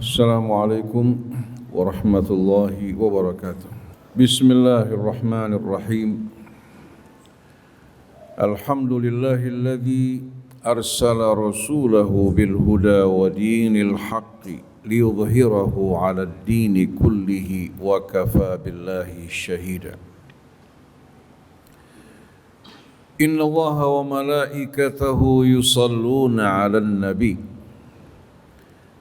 Assalamualaikum warahmatullahi wabarakatuh. Bismillahirrahmanirrahim. Alhamdulillahilladzi arsala rasulahu bil huda wa dinil haqqi liyudhhirahu 'alad dini kullihi wa kafa billahi shahida. Inna Allaha wa malaikatahu yusalluna 'alan nabi.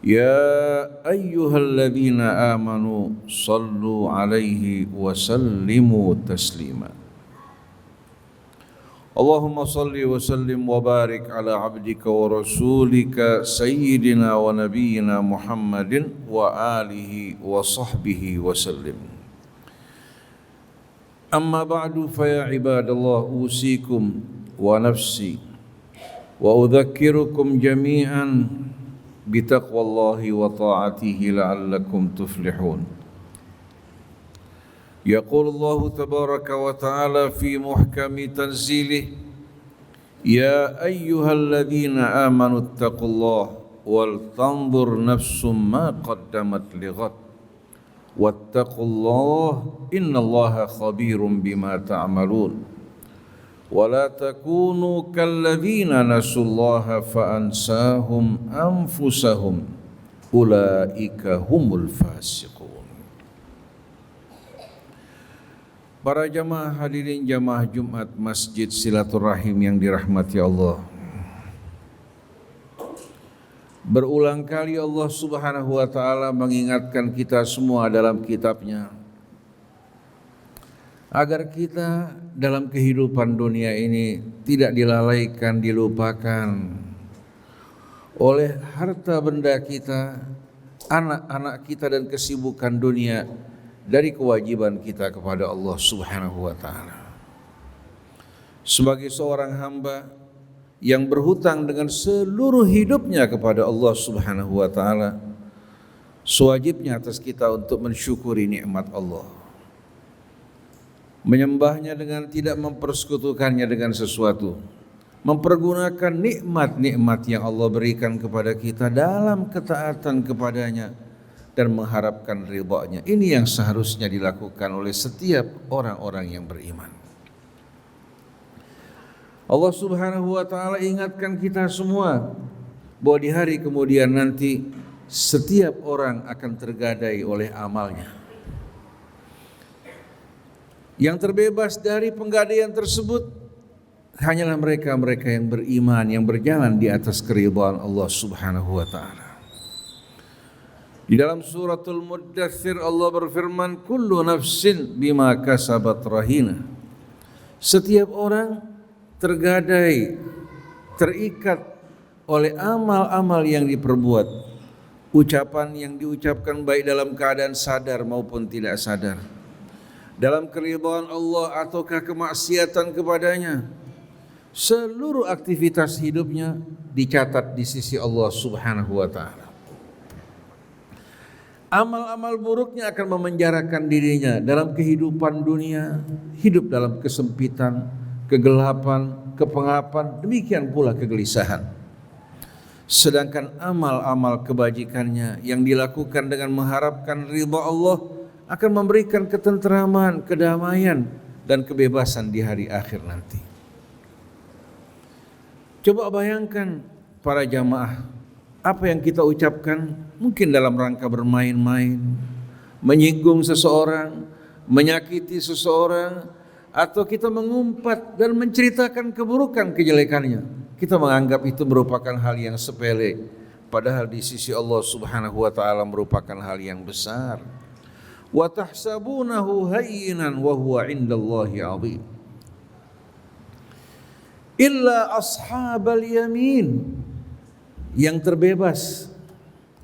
Ya ayyuhalladzina amanu sallu alaihi wa sallimu taslima. Allahumma salli wa sallim wa barik ala abdika wa rasulika sayyidina wa nabiyyina Muhammadin wa alihi wa sahbihi wa sallim. Amma ba'du fa ya ibadallah usikum wa nafsi wa udzakirukum jami'an bitaqwallahi wa ta'atihi la'allakum tuflihun. Yaqulullahu tabaraka wa ta'ala fi muhkami tanzilih, ya ayyuhalladzina amanu ittaqullaha wal tanzur nafsum ma qaddamat lighad wattaqullaha innallaha khabirum bima ta'malun. ولا تكونوا كالذين نسوا الله فأنساهم أنفسهم أولئك هم الفاسقون. Para jamaah hadirin jamaah Jumat Masjid Silaturahim yang dirahmati Allah. Berulang kali Allah Subhanahu wa taala mengingatkan kita semua dalam kitabnya agar kita dalam kehidupan dunia ini tidak dilalaikan, dilupakan oleh harta benda kita, anak-anak kita dan kesibukan dunia dari kewajiban kita kepada Allah Subhanahu wa taala. Sebagai seorang hamba yang berhutang dengan seluruh hidupnya kepada Allah Subhanahu wa taala, sewajibnya atas kita untuk mensyukuri nikmat Allah, menyembahnya dengan tidak mempersekutukannya dengan sesuatu, mempergunakan nikmat-nikmat yang Allah berikan kepada kita dalam ketaatan kepadanya dan mengharapkan ridha-Nya. Ini yang seharusnya dilakukan oleh setiap orang-orang yang beriman. Allah Subhanahu wa taala ingatkan kita semua bahwa di hari kemudian nanti setiap orang akan tergadai oleh amalnya. Yang terbebas dari penggadaian tersebut hanyalah mereka-mereka yang beriman, yang berjalan di atas keridhaan Allah Subhanahu wa taala. Di dalam suratul Muddatsir Allah berfirman, kullu nafsin bima kasabat rahina. Setiap orang tergadai, terikat oleh amal-amal yang diperbuat, ucapan yang diucapkan baik dalam keadaan sadar maupun tidak sadar, dalam keridhaan Allah ataukah kemaksiatan kepadanya. Seluruh aktivitas hidupnya dicatat di sisi Allah Subhanahu wa taala. Amal-amal buruknya akan memenjarakan dirinya dalam kehidupan dunia, hidup dalam kesempitan, kegelapan, kepengapan, demikian pula kegelisahan. Sedangkan amal-amal kebajikannya yang dilakukan dengan mengharapkan ridha Allah akan memberikan ketenteraman, kedamaian dan kebebasan di hari akhir nanti. Coba bayangkan para jamaah, apa yang kita ucapkan mungkin dalam rangka bermain-main, menyinggung seseorang, menyakiti seseorang, atau kita mengumpat dan menceritakan keburukan kejelekannya. Kita menganggap itu merupakan hal yang sepele, padahal di sisi Allah Subhanahu wa taala merupakan hal yang besar. Wa tahsabunahu hayyinan wa huwa 'indallahi 'azim. Illa ashabal yamin, yang terbebas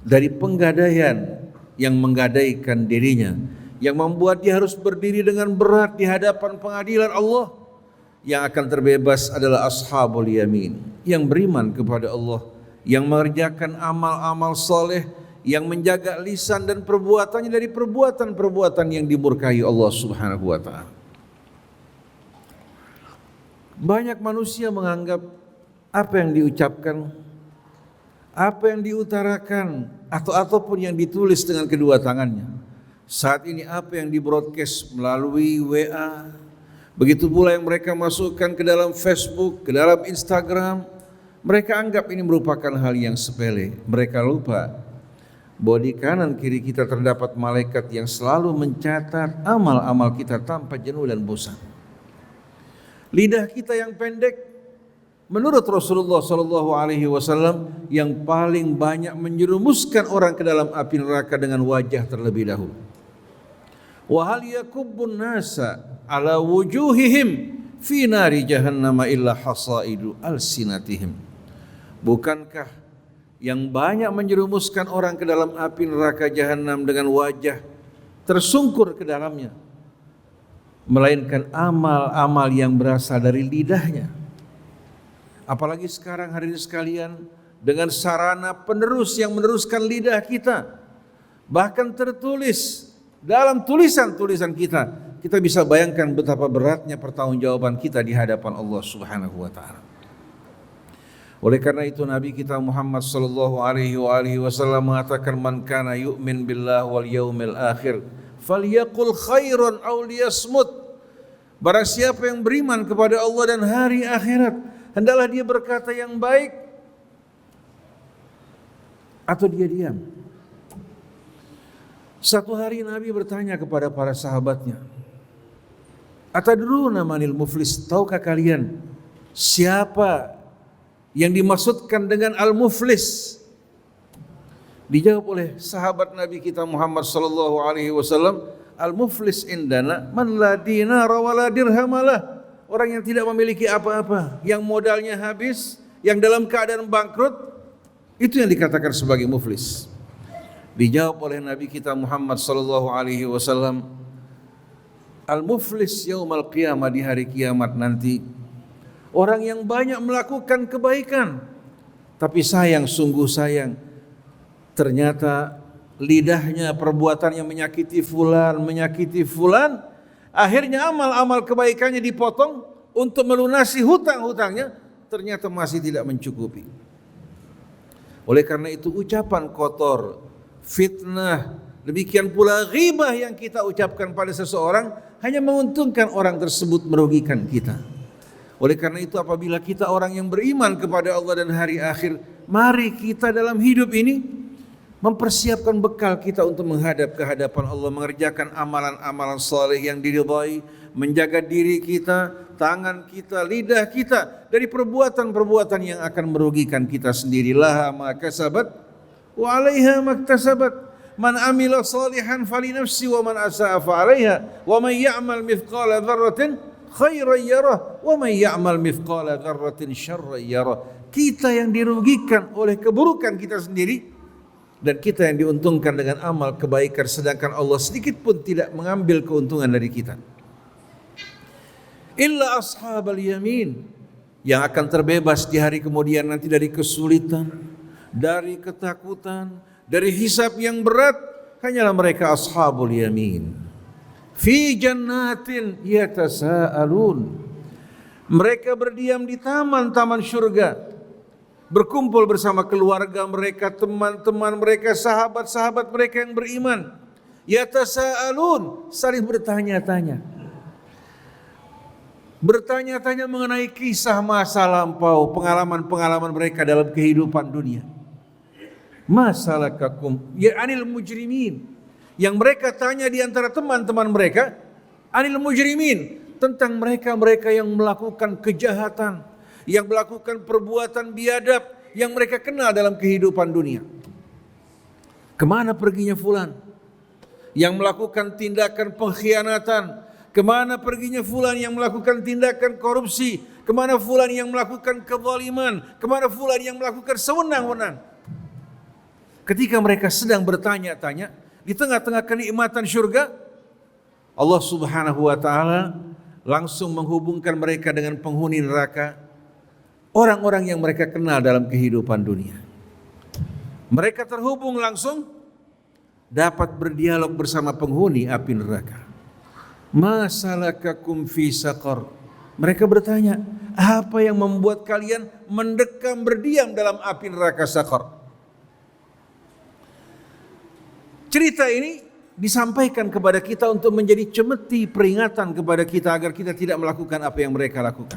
dari penggadaian yang menggadaikan dirinya, yang membuat dia harus berdiri dengan berat di hadapan pengadilan Allah. Yang akan terbebas adalah ashabul yamin, yang beriman kepada Allah, yang mengerjakan amal-amal soleh, yang menjaga lisan dan perbuatannya dari perbuatan-perbuatan yang dimurkai Allah Subhanahu wa taala. Banyak manusia menganggap apa yang diucapkan, apa yang diutarakan ataupun yang ditulis dengan kedua tangannya. Saat ini apa yang di-broadcast melalui WA, begitu pula yang mereka masukkan ke dalam Facebook, ke dalam Instagram, mereka anggap ini merupakan hal yang sepele. Mereka lupa bahwa di kanan kiri kita terdapat malaikat yang selalu mencatat amal-amal kita tanpa jenuh dan bosan. Lidah kita yang pendek, menurut Rasulullah SAW, yang paling banyak menjerumuskan orang ke dalam api neraka dengan wajah terlebih dahulu. Wa hal yakubbun nasa ala wujuhihim fi nari jahannama illa hasaidu alsinatihim. Bukankah yang banyak menjerumuskan orang ke dalam api neraka jahanam dengan wajah tersungkur ke dalamnya, melainkan amal-amal yang berasal dari lidahnya. Apalagi sekarang hadirin sekalian, dengan sarana penerus yang meneruskan lidah kita, bahkan tertulis dalam tulisan-tulisan kita bisa bayangkan betapa beratnya pertanggungjawaban kita di hadapan Allah Subhanahu wa taala. Oleh karena itu Nabi kita Muhammad sallallahu alaihi wasallam mengatakan, man kana yu'min billah wal yaumil akhir falyaqul khairan aw liyasmut. Barang siapa yang beriman kepada Allah dan hari akhirat, hendaklah dia berkata yang baik atau dia diam. Satu hari Nabi bertanya kepada para sahabatnya, atadruna manil muflis, tahukah kalian siapa yang dimaksudkan dengan al-muflis? Dijawab oleh sahabat Nabi kita Muhammad sallallahu alaihi wasallam, al-muflis indana man la dinara wa la dirhamalah. Orang yang tidak memiliki apa-apa, yang modalnya habis, yang dalam keadaan bangkrut, itu yang dikatakan sebagai muflis. Dijawab oleh Nabi kita Muhammad sallallahu alaihi wasallam, al-muflis yaumal qiyamah, di hari kiamat nanti, orang yang banyak melakukan kebaikan, tapi sungguh sayang, ternyata lidahnya perbuatannya menyakiti fulan, akhirnya amal-amal kebaikannya dipotong untuk melunasi hutang-hutangnya, ternyata masih tidak mencukupi. Oleh karena itu ucapan kotor, fitnah, demikian pula ghibah yang kita ucapkan pada seseorang hanya menguntungkan orang tersebut, merugikan kita. Oleh karena itu apabila kita orang yang beriman kepada Allah dan hari akhir, mari kita dalam hidup ini mempersiapkan bekal kita untuk menghadap ke hadapan Allah, mengerjakan amalan-amalan saleh yang diridhai, menjaga diri kita, tangan kita, lidah kita dari perbuatan-perbuatan yang akan merugikan kita sendiri. Laha ma kasabat wa 'alaiha maktasabat. Man amila salihan falinafsi wa man asaa fa 'alaiha wa man ya'mal mithqala dzarratin khairan yarah wa man ya'mal mithqala dzarratin syarran yarah. Kita yang dirugikan oleh keburukan kita sendiri dan kita yang diuntungkan dengan amal kebaikan, sedangkan Allah sedikit pun tidak mengambil keuntungan dari kita. Illa ashabal yamin, yang akan terbebas di hari kemudian nanti dari kesulitan, dari ketakutan, dari hisab yang berat, hanyalah mereka ashabul yamin. Fi jannatin yatasaalun, mereka berdiam di taman-taman surga, berkumpul bersama keluarga mereka, teman-teman mereka, sahabat-sahabat mereka yang beriman. Yatasaalun, saling bertanya-tanya mengenai kisah masa lampau, pengalaman-pengalaman mereka dalam kehidupan dunia. Masalakakum ya anil mujrimin, yang mereka tanya di antara teman-teman mereka, anil mujrimin, tentang mereka-mereka yang melakukan kejahatan, yang melakukan perbuatan biadab yang mereka kenal dalam kehidupan dunia. Kemana perginya fulan yang melakukan tindakan pengkhianatan? Kemana perginya fulan yang melakukan tindakan korupsi? Kemana fulan yang melakukan kezaliman? Kemana fulan yang melakukan sewenang-wenang? Ketika mereka sedang bertanya-tanya di tengah-tengah kenikmatan surga, Allah Subhanahu wa taala langsung menghubungkan mereka dengan penghuni neraka, orang-orang yang mereka kenal dalam kehidupan dunia. Mereka terhubung langsung, dapat berdialog bersama penghuni api neraka. Masalakakum fi saqar. Mereka bertanya, apa yang membuat kalian mendekam berdiam dalam api neraka saqar? cerita ini disampaikan kepada kita untuk menjadi cemeti peringatan kepada kita agar kita tidak melakukan apa yang mereka lakukan.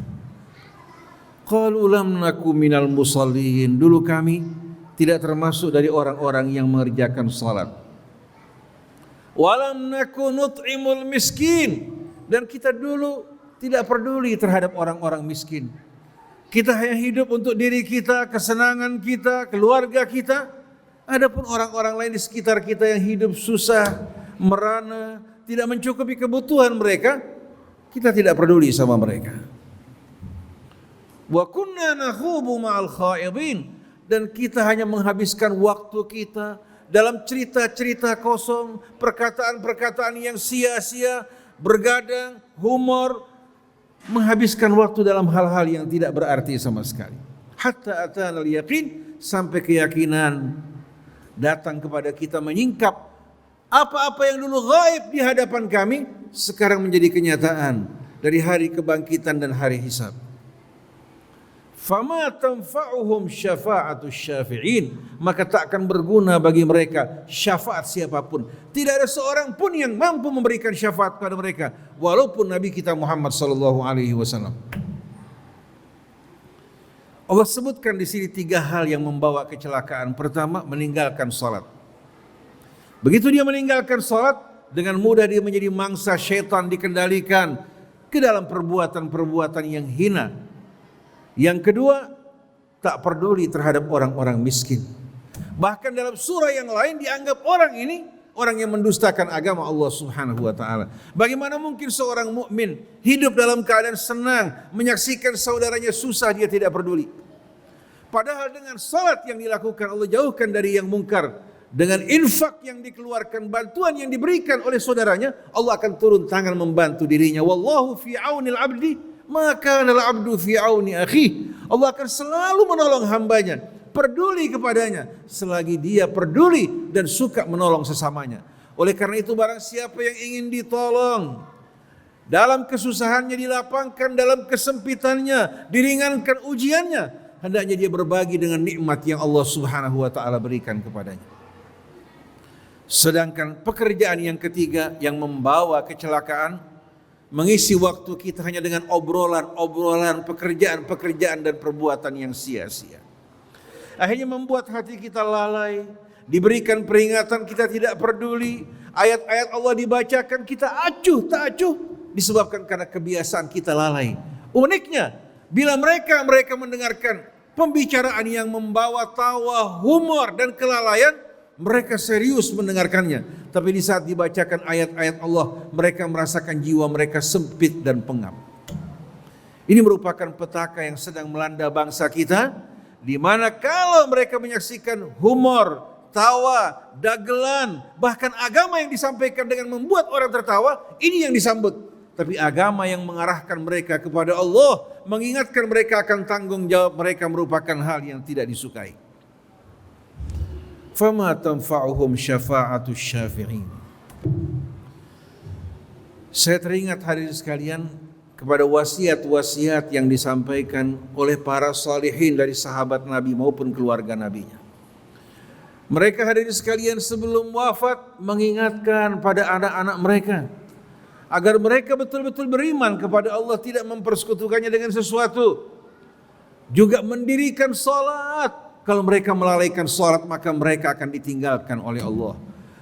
Qalu lam naku minal musallin. Dulu kami tidak termasuk dari orang-orang yang mengerjakan salat. Walam naku nut'imul miskin. Dan kita dulu tidak peduli terhadap orang-orang miskin. Kita hanya hidup untuk diri kita, kesenangan kita, keluarga kita. Adapun orang-orang lain di sekitar kita yang hidup susah, merana, tidak mencukupi kebutuhan mereka, kita tidak peduli sama mereka. Wa kunna nakhubu ma'al khaidin, dan kita hanya menghabiskan waktu kita dalam cerita-cerita kosong, perkataan-perkataan yang sia-sia, bergadang, humor, menghabiskan waktu dalam hal-hal yang tidak berarti sama sekali. Hatta atana al-yaqin, sampai keyakinan datang kepada kita menyingkap apa-apa yang dulu gaib di hadapan kami sekarang menjadi kenyataan dari hari kebangkitan dan hari hisab. Fama tanfa'uhum syafa'atus syafi'in, maka tak akan berguna bagi mereka syafaat siapapun. Tidak ada seorang pun yang mampu memberikan syafaat kepada mereka, walaupun Nabi kita Muhammad sallallahu alaihi wasallam. Allah sebutkan di sini 3 hal yang membawa kecelakaan. Pertama, meninggalkan salat. Begitu dia meninggalkan salat, dengan mudah dia menjadi mangsa syaitan, dikendalikan ke dalam perbuatan-perbuatan yang hina. Yang kedua, tak peduli terhadap orang-orang miskin. Bahkan dalam surah yang lain dianggap orang ini orang yang mendustakan agama Allah Subhanahu wa taala. Bagaimana mungkin seorang mukmin hidup dalam keadaan senang, menyaksikan saudaranya susah dia tidak peduli. Padahal dengan salat yang dilakukan Allah jauhkan dari yang mungkar. Dengan infak yang dikeluarkan, bantuan yang diberikan oleh saudaranya, Allah akan turun tangan membantu dirinya. Wallahu fi aunil abdi, maka al abdu fi auni akhi. Allah akan selalu menolong hambanya, peduli kepadanya selagi dia peduli dan suka menolong sesamanya. Oleh karena itu barang siapa yang ingin ditolong dalam kesusahannya, dilapangkan dalam kesempitannya, diringankan ujiannya, hendaknya dia berbagi dengan nikmat yang Allah Subhanahu wa taala berikan kepadanya. Sedangkan pekerjaan yang ketiga yang membawa kecelakaan, mengisi waktu kita hanya dengan obrolan-obrolan, pekerjaan-pekerjaan dan perbuatan yang sia-sia. Akhirnya membuat hati kita lalai, diberikan peringatan kita tidak peduli, ayat-ayat Allah dibacakan kita acuh tak acuh, disebabkan karena kebiasaan kita lalai. Uniknya, bila mereka mendengarkan pembicaraan yang membawa tawa, humor dan kelalaian, mereka serius mendengarkannya. Tapi di saat dibacakan ayat-ayat Allah, mereka merasakan jiwa mereka sempit dan pengap. Ini merupakan petaka yang sedang melanda bangsa kita, di mana kalau mereka menyaksikan humor, tawa, dagelan, bahkan agama yang disampaikan dengan membuat orang tertawa, ini yang disambut. Tapi agama yang mengarahkan mereka kepada Allah, mengingatkan mereka akan tanggung jawab mereka, merupakan hal yang tidak disukai. Fama tanfa'uhum syafa'atus syafi'in. Saya teringat hadirin sekalian kepada wasiat-wasiat yang disampaikan oleh para salihin dari sahabat Nabi maupun keluarga Nabinya. Mereka hadirin sekalian sebelum wafat mengingatkan pada anak-anak mereka agar mereka betul-betul beriman kepada Allah, tidak mempersekutukannya dengan sesuatu. Juga mendirikan salat. Kalau mereka melalaikan salat maka mereka akan ditinggalkan oleh Allah.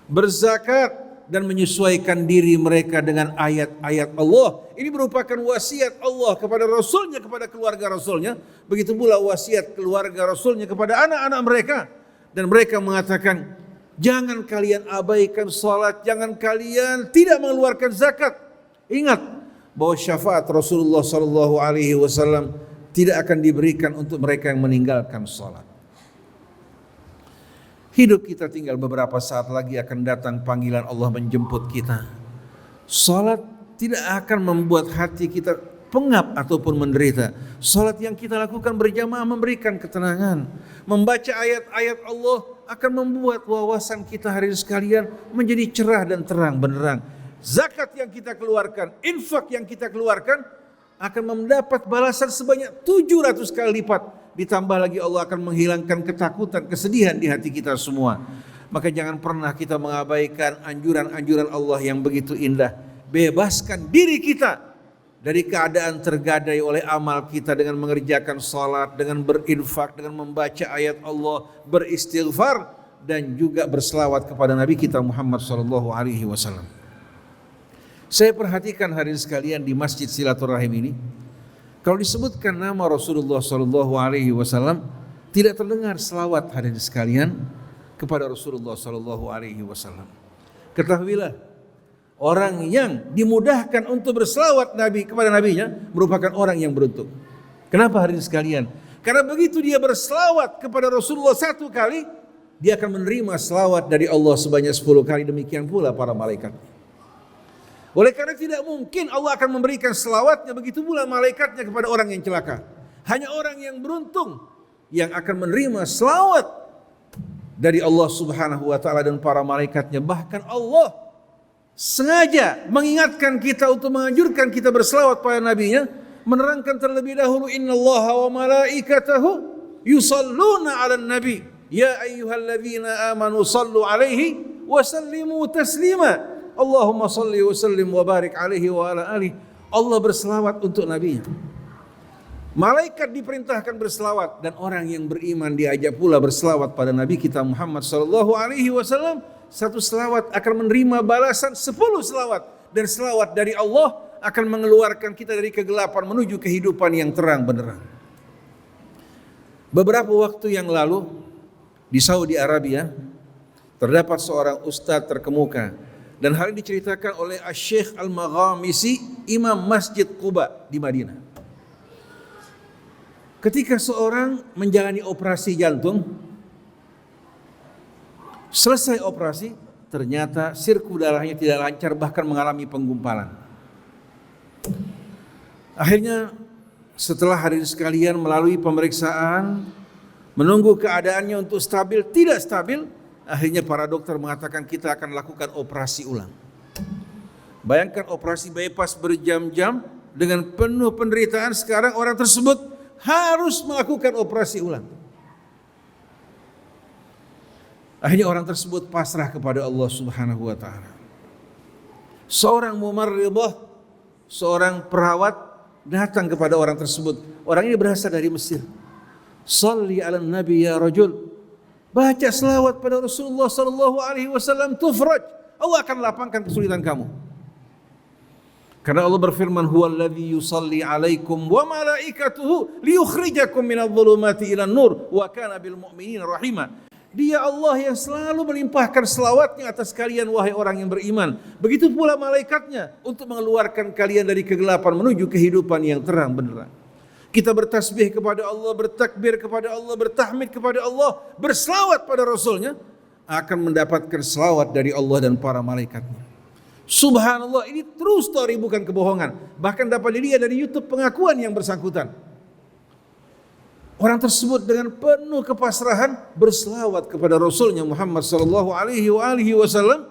Berzakat dan menyesuaikan diri mereka dengan ayat-ayat Allah. Ini merupakan wasiat Allah kepada Rasulnya, kepada keluarga Rasulnya. Begitu pula wasiat keluarga Rasulnya kepada anak-anak mereka. Dan mereka mengatakan, jangan kalian abaikan salat, jangan kalian tidak mengeluarkan zakat. Ingat bahwa syafaat Rasulullah SAW tidak akan diberikan untuk mereka yang meninggalkan salat. Hidup kita tinggal beberapa saat lagi akan datang panggilan Allah menjemput kita. Salat tidak akan membuat hati kita pengap ataupun menderita. Salat yang kita lakukan berjamaah memberikan ketenangan. Membaca ayat-ayat Allah akan membuat wawasan kita hari ini sekalian menjadi cerah dan terang benderang. Zakat yang kita keluarkan, infak yang kita keluarkan akan mendapat balasan sebanyak 700 kali lipat. Ditambah lagi Allah akan menghilangkan ketakutan, kesedihan di hati kita semua. Maka jangan pernah kita mengabaikan anjuran-anjuran Allah yang begitu indah. Bebaskan diri kita dari keadaan tergadai oleh amal kita dengan mengerjakan salat, dengan berinfak, dengan membaca ayat Allah, beristighfar, dan juga berselawat kepada Nabi kita Muhammad SAW. Saya perhatikan hadirin sekalian di Masjid Silaturahim ini, kalau disebutkan nama Rasulullah SAW, tidak terdengar selawat hadirin sekalian kepada Rasulullah SAW. Ketahuilah, orang yang dimudahkan untuk berselawat Nabi kepada Nabinya merupakan orang yang beruntung. Kenapa hadirin sekalian? Karena begitu dia berselawat kepada Rasulullah satu kali, dia akan menerima selawat dari Allah sebanyak 10 kali, demikian pula para malaikat. Oleh karena tidak mungkin Allah akan memberikan selawatnya, begitu pula malaikatnya kepada orang yang celaka. Hanya orang yang beruntung yang akan menerima selawat dari Allah Subhanahu wa taala dan para malaikatnya. Bahkan Allah sengaja mengingatkan kita untuk menganjurkan kita berselawat pada nabinya, menerangkan terlebih dahulu, innallaha wa malaikatahu yusalluna 'alan nabi ya ayyuhalladzina amanu sallu 'alaihi wa sallimu taslima. Allahumma salli wa sallim wa barik alaihi wa ala alihi. Allah berselawat untuk nabinya. Malaikat diperintahkan berselawat, dan orang yang beriman diajak pula berselawat pada Nabi kita Muhammad sallallahu alaihi wasallam. Satu selawat akan menerima balasan 10 selawat, dan selawat dari Allah akan mengeluarkan kita dari kegelapan menuju kehidupan yang terang benderang. Beberapa waktu yang lalu di Saudi Arabia terdapat seorang ustadz terkemuka, dan hal ini diceritakan oleh Syekh Al-Maghamisi, imam Masjid Quba di Madinah. Ketika seorang menjalani operasi jantung, selesai operasi, ternyata sirkulasi darahnya tidak lancar, bahkan mengalami penggumpalan. Akhirnya setelah hadirin sekalian melalui pemeriksaan, menunggu keadaannya untuk stabil, tidak stabil, akhirnya para dokter mengatakan kita akan lakukan operasi ulang. Bayangkan operasi bypass berjam-jam dengan penuh penderitaan, sekarang orang tersebut harus melakukan operasi ulang. Akhirnya orang tersebut pasrah kepada Allah Subhanahu wa taala. Seorang mumarridah, seorang perawat datang kepada orang tersebut. Orang ini berasal dari Mesir. Salli 'alan nabi ya rajul. Baca selawat pada Rasulullah sallallahu alaihi wasallam tufraj. Allah akan lapangkan kesulitan kamu. Karena Allah berfirman, huwallazi yusalli 'alaikum wa malaikatuhu liyukhrijakum minadh-dhulumati ilan nur wa kana bil mu'minina rahima. Dia Allah yang selalu melimpahkan selawatnya atas kalian wahai orang yang beriman. Begitu pula malaikatnya untuk mengeluarkan kalian dari kegelapan menuju kehidupan yang terang benderang. Kita bertasbih kepada Allah, bertakbir kepada Allah, bertahmid kepada Allah, berselawat pada Rasulnya, akan mendapatkan selawat dari Allah dan para malaikatnya. Subhanallah, ini true story, bukan kebohongan. Bahkan dapat dilihat dari YouTube pengakuan yang bersangkutan. Orang tersebut dengan penuh kepasrahan berselawat kepada Rasulnya Muhammad sallallahu alaihi wasallam,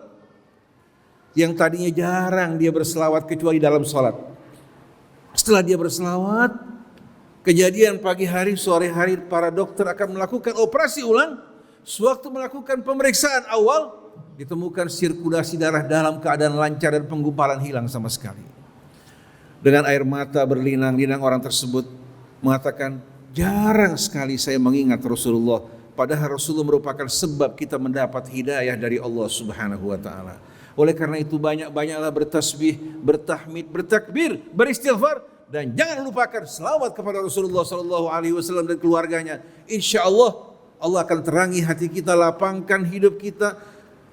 yang tadinya jarang dia berselawat kecuali dalam salat. Setelah dia berselawat, kejadian pagi hari, sore hari, para dokter akan melakukan operasi ulang. Sewaktu melakukan pemeriksaan awal, ditemukan sirkulasi darah dalam keadaan lancar dan penggumpalan hilang sama sekali. Dengan air mata berlinang-linang, orang tersebut mengatakan, jarang sekali saya mengingat Rasulullah, padahal Rasulullah merupakan sebab kita mendapat hidayah dari Allah Subhanahu wa taala. Oleh karena itu banyak-banyaklah bertasbih, bertahmid, bertakbir, beristighfar, dan jangan lupakan selawat kepada Rasulullah sallallahu alaihi wasallam dan keluarganya. Insyaallah Allah akan terangi hati kita, lapangkan hidup kita,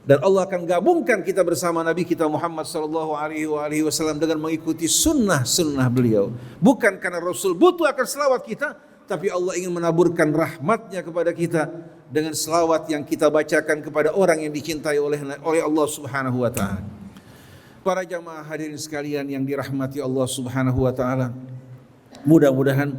dan Allah akan gabungkan kita bersama Nabi kita Muhammad sallallahu alaihi wasallam dengan mengikuti sunnah-sunnah beliau. Bukan karena Rasul butuh akan selawat kita, tapi Allah ingin menaburkan rahmatnya kepada kita dengan selawat yang kita bacakan kepada orang yang dicintai oleh Allah Subhanahu wa taala. Para jamaah hadirin sekalian yang dirahmati Allah Subhanahu wa taala, mudah-mudahan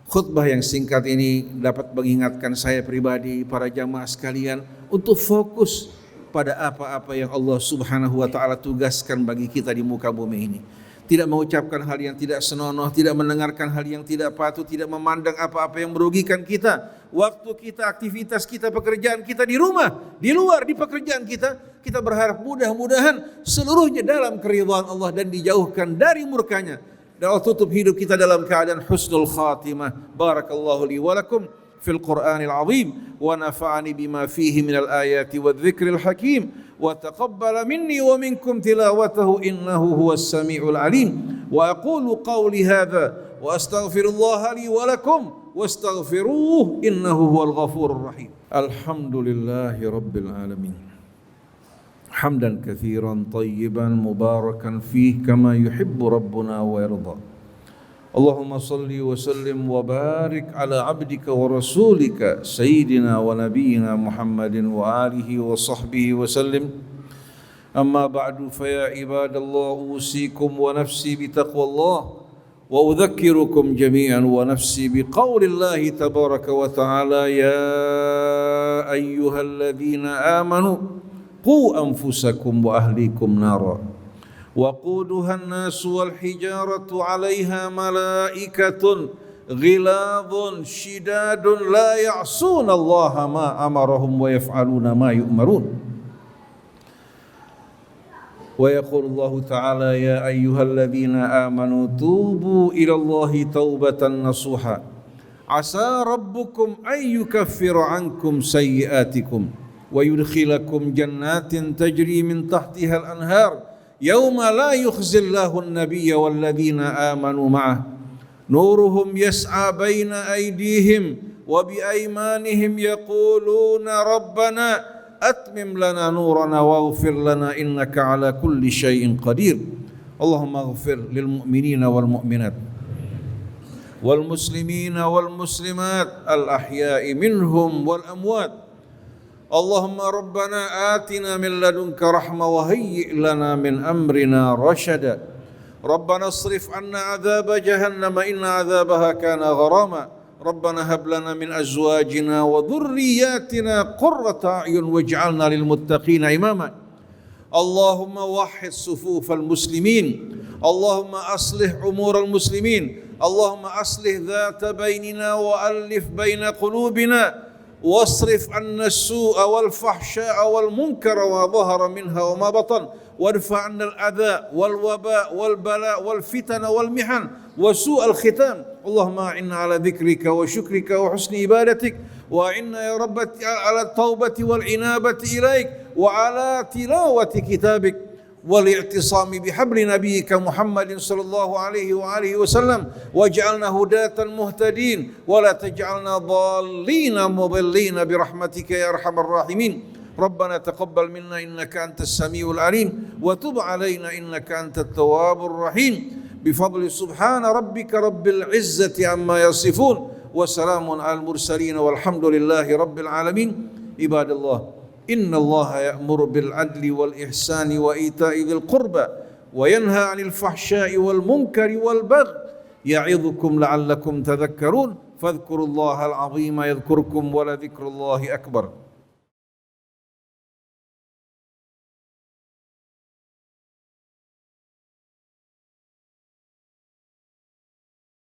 khutbah yang singkat ini dapat mengingatkan saya pribadi, para jamaah sekalian, untuk fokus pada apa-apa yang Allah Subhanahu wa taala tugaskan bagi kita di muka bumi ini. tidak mengucapkan hal yang tidak senonoh, tidak mendengarkan hal yang tidak patut, tidak memandang apa-apa yang merugikan kita. Waktu kita, aktivitas kita, pekerjaan kita di rumah, di luar, di pekerjaan kita, kita berharap mudah-mudahan seluruhnya dalam keridhaan Allah dan dijauhkan dari murkanya. Dan Allah tutup hidup kita dalam keadaan husnul khatimah. Barakallahu li wa lakum fil Qur'anil azim wa nafa'ani bima fihi minal ayati wa dzikril hakim wa taqabbala minni wa minkum tilawatahu innahu huwas samiul alim wa aqulu qawli hadha wa astaghfirullaha li wa lakum wastaghfiruhu innahu huwal ghafurur rahim. Alhamdulillahi rabbil alamin. Hamdan katsiran tayyiban mubarakan fihi kama yuhibbu rabbuna wa yarda. Allahumma salli wa sallim wa barik ala abdika wa rasulika sayyidina wa nabiyyina Muhammadin wa alihi wa sahbihi wa sallim. Amma ba'du fa ya ibadallah usikum wa nafsi bi taqwallah wa udzakirukum jami'an wa nafsi bi qaulillahi tabaraka wa ta'ala ya ayyuhalladzina amanu qu anfusakum wa ahlikum nara وقودها الناس والحجارة عليها ملائكة غلاظ شداد لا يعصون الله ما أمرهم ويفعلون ما يؤمرون ويقول الله تعالى يا أيها الذين آمنوا توبوا إلى الله توبة نصوحا عسى ربكم أن يكفر عنكم سيئاتكم ويدخلكم جنات تجري من تحتها الأنهار يوم لا يخزي الله النبي والذين آمنوا معه نورهم يسعى بين أيديهم وبأيمانهم يقولون ربنا أتمم لنا نورنا واغفر لنا إنك على كل شيء قدير اللهم اغفر للمؤمنين والمؤمنات والمسلمين والمسلمات الأحياء منهم والأموات اللهم ربنا آتنا من لدنك رحمة وهيئ لنا من أمرنا رشدا ربنا اصرف عنا عذاب جهنم إن عذابها كان غراما ربنا هب لنا من أزواجنا وذرياتنا قرة أعين واجعلنا للمتقين إماما اللهم وحد صفوف المسلمين اللهم أصلح أمور المسلمين اللهم أصلح ذات بيننا وألف بين قلوبنا واصرف عنا السوء والفحشاء والمنكر وما ظهر منها وما بطن وارفع عنا الأذى والوباء والبلاء والفتن والمحن وسوء الختام اللهم أعنا على ذكرك وشكرك وحسن عبادتك وأعنا يا رب على التوبة والعنابة إليك وعلى تلاوة كتابك والاعتصام بحبل نبيك محمد صلى الله عليه وآله وسلم واجعلنا هداة مهتدين ولا تجعلنا ضالين مضلين برحمتك يا أرحم الراحمين ربنا تقبل منا إنك أنت السميع العليم وتب علينا إنك أنت التواب الرحيم بفضل سبحان ربك رب العزة عما يصفون وسلام على المرسلين والحمد لله رب العالمين عباد الله إن الله يأمر بالعدل والإحسان وإيتاء ذي القربى وينهى عن الفحشاء والمنكر والبغي يعظكم لعلكم تذكرون فاذكروا الله العظيم يذكركم ولذكر الله أكبر